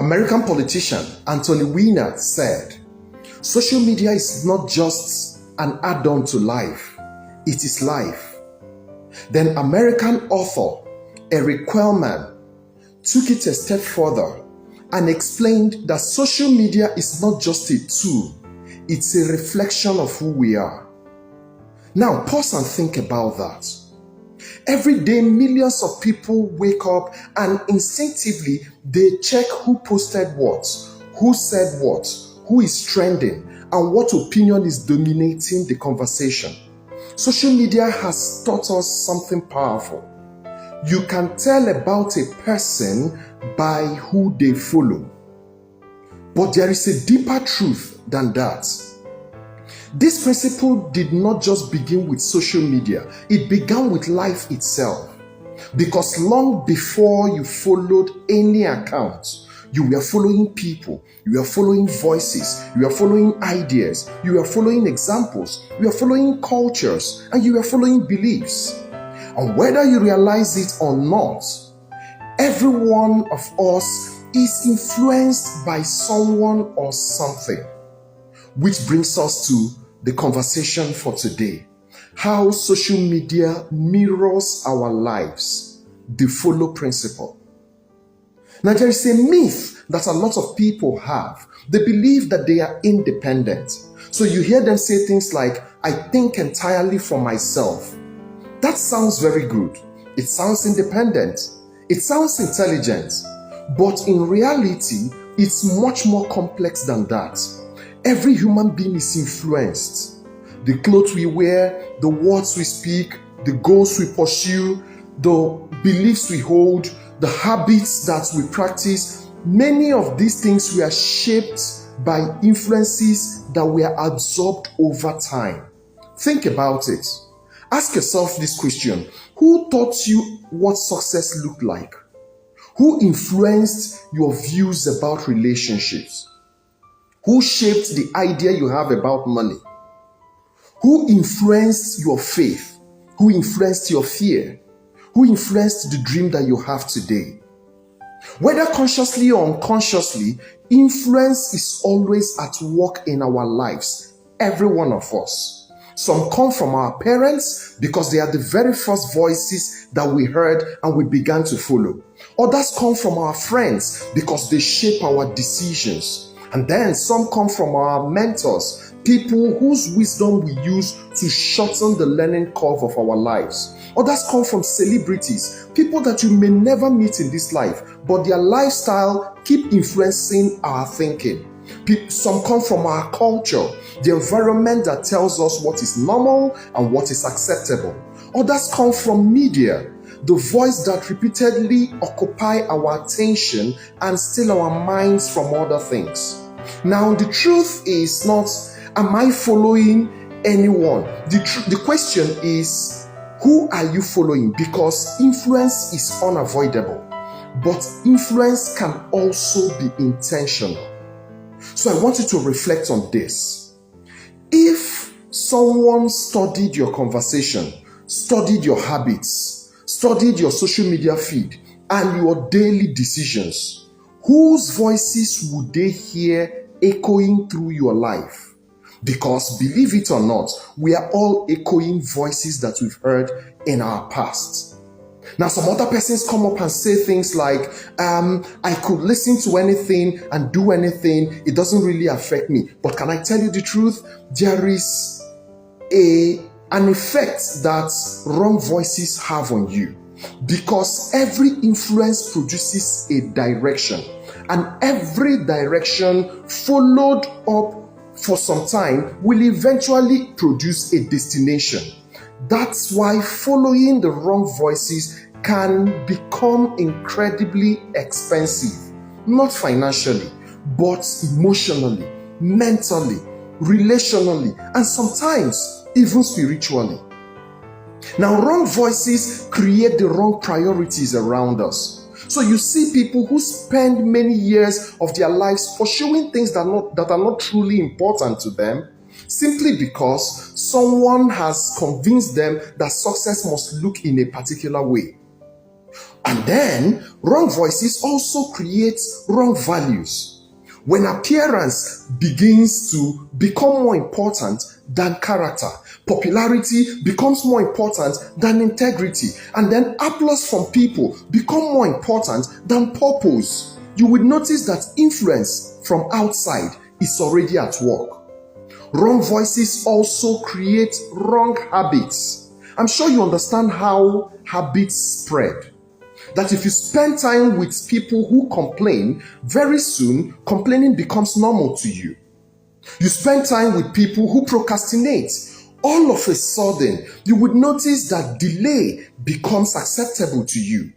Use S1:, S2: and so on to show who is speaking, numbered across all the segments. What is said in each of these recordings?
S1: American politician Anthony Weiner said, social media is not just an add-on to life, it is life. Then American author Eric Quellman took it a step further and explained that social media is not just a tool, it's a reflection of who we are. Now pause and think about that. Every day, millions of people wake up and instinctively they check who posted what, who said what, who is trending, and what opinion is dominating the conversation. Social media has taught us something powerful. You can tell about a person by who they follow. But there is a deeper truth than that. This principle did not just begin with social media, it began with life itself. Because long before you followed any account, you were following people, you were following voices, you were following ideas, you were following examples, you were following cultures, and you were following beliefs. And whether you realize it or not, every one of us is influenced by someone or something. Which brings us to the conversation for today. How social media mirrors our lives. The follow principle. Now there is a myth that a lot of people have. They believe that they are independent. So you hear them say things like, I think entirely for myself. That sounds very good. It sounds independent. It sounds intelligent. But in reality, it's much more complex than that. Every human being is influenced. The clothes we wear, the words we speak, the goals we pursue, the beliefs we hold, the habits that we practice, many of these things were shaped by influences that were absorbed over time. Think about it. Ask yourself this question. Who taught you what success looked like? Who influenced your views about relationships? Who shaped the idea you have about money? Who influenced your faith? Who influenced your fear? Who influenced the dream that you have today? Whether consciously or unconsciously, influence is always at work in our lives, every one of us. Some come from our parents because they are the very first voices that we heard and we began to follow. Others come from our friends because they shape our decisions. And then some come from our mentors, people whose wisdom we use to shorten the learning curve of our lives. Others come from celebrities, people that you may never meet in this life, but their lifestyle keep influencing our thinking. Some come from our culture, the environment that tells us what is normal and what is acceptable. Others come from media, the voice that repeatedly occupy our attention and steal our minds from other things. Now, the truth is not, am I following anyone? The question is, who are you following? Because influence is unavoidable, but influence can also be intentional. So I want you to reflect on this. If someone studied your conversation, studied your habits, studied your social media feed, and your daily decisions, whose voices would they hear echoing through your life? Because believe it or not, we are all echoing voices that we've heard in our past. Now, some other persons come up and say things like, I could listen to anything and do anything. It doesn't really affect me. But can I tell you the truth? There is an effect that wrong voices have on you. Because every influence produces a direction. And every direction followed up for some time will eventually produce a destination. That's why following the wrong voices can become incredibly expensive, not financially, but emotionally, mentally, relationally, and sometimes even spiritually. Now, wrong voices create the wrong priorities around us. So you see people who spend many years of their lives pursuing things that are not truly important to them, simply because someone has convinced them that success must look in a particular way. And then wrong voices also create wrong values. When appearance begins to become more important than character, popularity becomes more important than integrity, and then applause from people become more important than purpose, you will notice that influence from outside is already at work. Wrong voices also create wrong habits. I'm sure you understand how habits spread. That if you spend time with people who complain, very soon complaining becomes normal to you. You spend time with people who procrastinate, all of a sudden you would notice that delay becomes acceptable to you.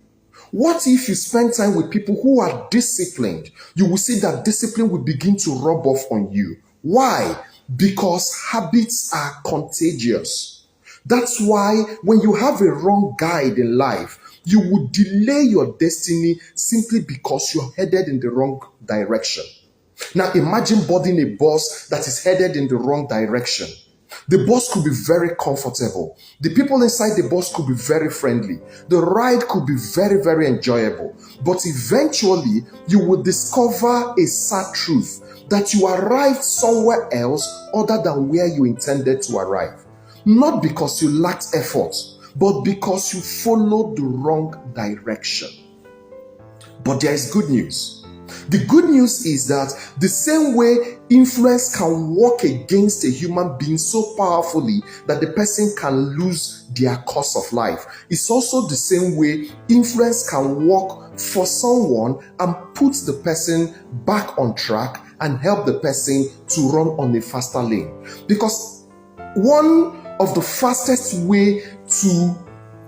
S1: What if you spend time with people who are disciplined? You will see that discipline will begin to rub off on you. Why? Because habits are contagious. That's why when you have a wrong guide in life, you would delay your destiny simply because you're headed in the wrong direction. Now imagine boarding a bus that is headed in the wrong direction. The bus could be very comfortable. The people inside the bus could be very friendly. The ride could be very, very enjoyable. But eventually, you will discover a sad truth that you arrived somewhere else other than where you intended to arrive. Not because you lacked effort, but because you followed the wrong direction. But there is good news. The good news is that the same way influence can work against a human being so powerfully that the person can lose their course of life, it's also the same way influence can work for someone and put the person back on track and help the person to run on a faster lane. Because one of the fastest way to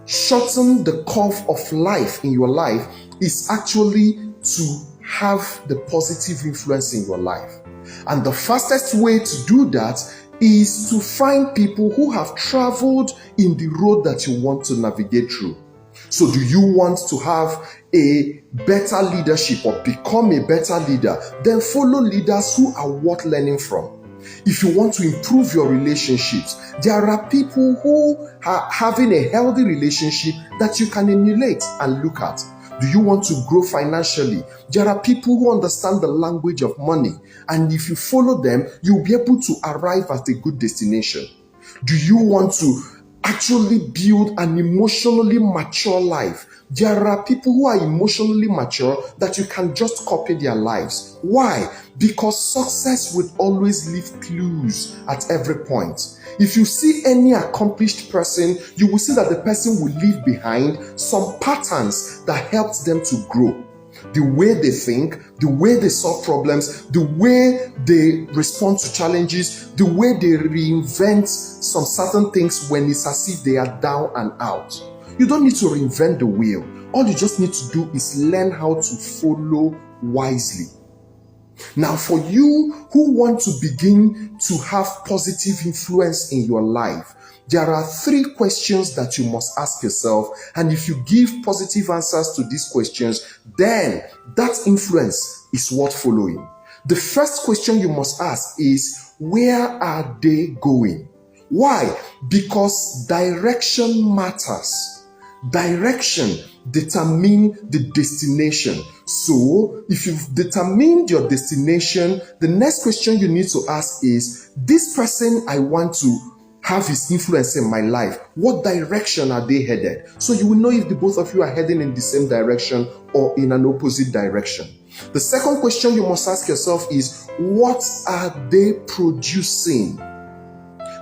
S1: shorten the curve of life in your life is actually to have the positive influence in your life. And the fastest way to do that is to find people who have traveled in the road that you want to navigate through. So do you want to have a better leadership or become a better leader? Then follow leaders who are worth learning from. If you want to improve your relationships, there are people who are having a healthy relationship that you can emulate and look at. Do you want to grow financially? There are people who understand the language of money, and if you follow them, you'll be able to arrive at a good destination. Do you want to actually build an emotionally mature life? There are people who are emotionally mature that you can just copy their lives. Why? Because success will always leave clues at every point. If you see any accomplished person, you will see that the person will leave behind some patterns that helped them to grow. The way they think, the way they solve problems, the way they respond to challenges, the way they reinvent some certain things when it's as if they are down and out. You don't need to reinvent the wheel. All you just need to do is learn how to follow wisely. Now, for you who want to begin to have positive influence in your life, there are 3 questions that you must ask yourself. And if you give positive answers to these questions, then that influence is worth following. The first question you must ask is, where are they going? Why? Because direction matters. Direction determines the destination. So, if you've determined your destination, the next question you need to ask is, this person I want to have his influence in my life, what direction are they headed? So you will know if the both of you are heading in the same direction or in an opposite direction. The second question you must ask yourself is, what are they producing?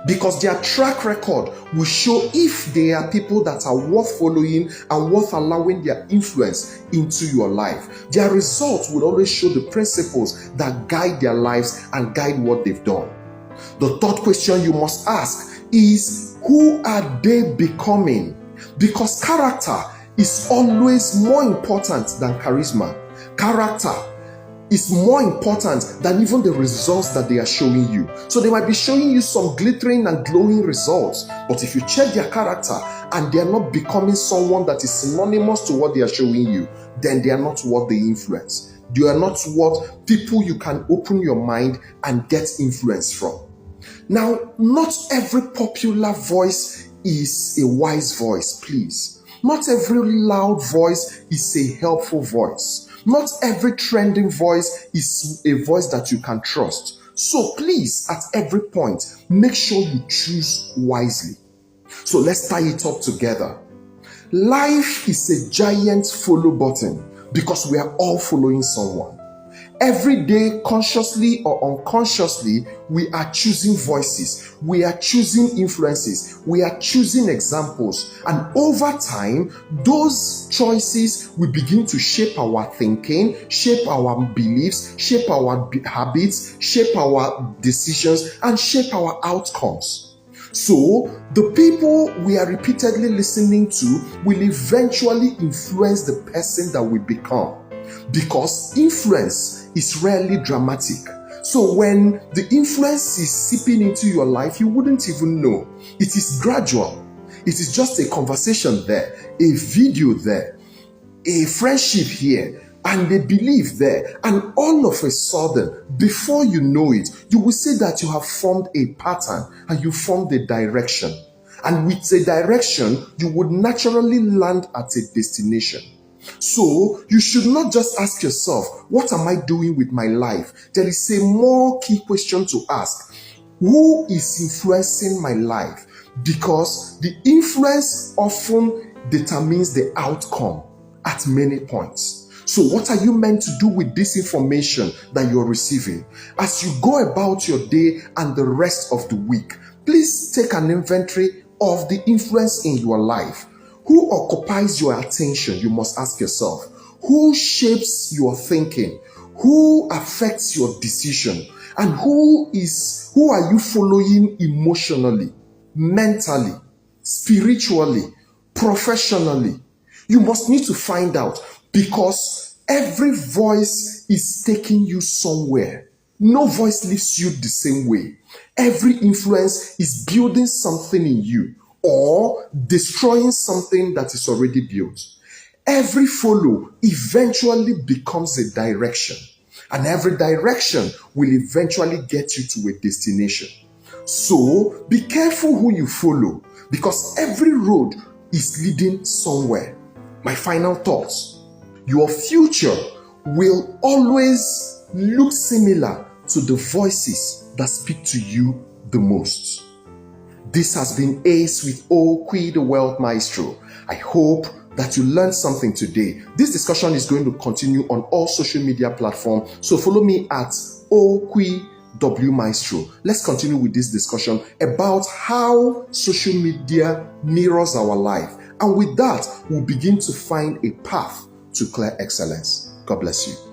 S1: Because their track record will show if they are people that are worth following and worth allowing their influence into your life. Their results will always show the principles that guide their lives and guide what they've done. The third question you must ask is, who are they becoming? Because character is always more important than charisma. Character is more important than even the results that they are showing you. So they might be showing you some glittering and glowing results, but if you check their character and they are not becoming someone that is synonymous to what they are showing you, then they are not worth the influence. They are not worth people you can open your mind and get influence from. Now, not every popular voice is a wise voice, please. Not every loud voice is a helpful voice. Not every trending voice is a voice that you can trust. So please, at every point, make sure you choose wisely. So let's tie it up together. Life is a giant follow button because we are all following someone. Every day, consciously or unconsciously, we are choosing voices, we are choosing influences, we are choosing examples, and over time, those choices will begin to shape our thinking, shape our beliefs, shape our habits, shape our decisions, and shape our outcomes. So, the people we are repeatedly listening to will eventually influence the person that we become, because influence is rarely dramatic. So when the influence is seeping into your life, you wouldn't even know. It is gradual. It is just a conversation there, a video there, a friendship here, and a belief there. And all of a sudden, before you know it, you will say that you have formed a pattern and you formed a direction. And with a direction, you would naturally land at a destination. So you should not just ask yourself, what am I doing with my life? There is a more key question to ask. Who is influencing my life? Because the influence often determines the outcome at many points. So what are you meant to do with this information that you're receiving? As you go about your day and the rest of the week, please take an inventory of the influence in your life. Who occupies your attention? You must ask yourself. Who shapes your thinking? Who affects your decision? And who are you following emotionally, mentally, spiritually, professionally? You must need to find out, because every voice is taking you somewhere. No voice leaves you the same way. Every influence is building something in you or destroying something that is already built. Every follow eventually becomes a direction, and every direction will eventually get you to a destination. So be careful who you follow, because every road is leading somewhere. My final thoughts: your future will always look similar to the voices that speak to you the most. This has been Ace with Okwi, the Wealth Maestro. I hope that you learned something today. This discussion is going to continue on all social media platforms, so follow me at Okwi W Maestro. Let's continue with this discussion about how social media mirrors our life. And with that, we'll begin to find a path to clear excellence. God bless you.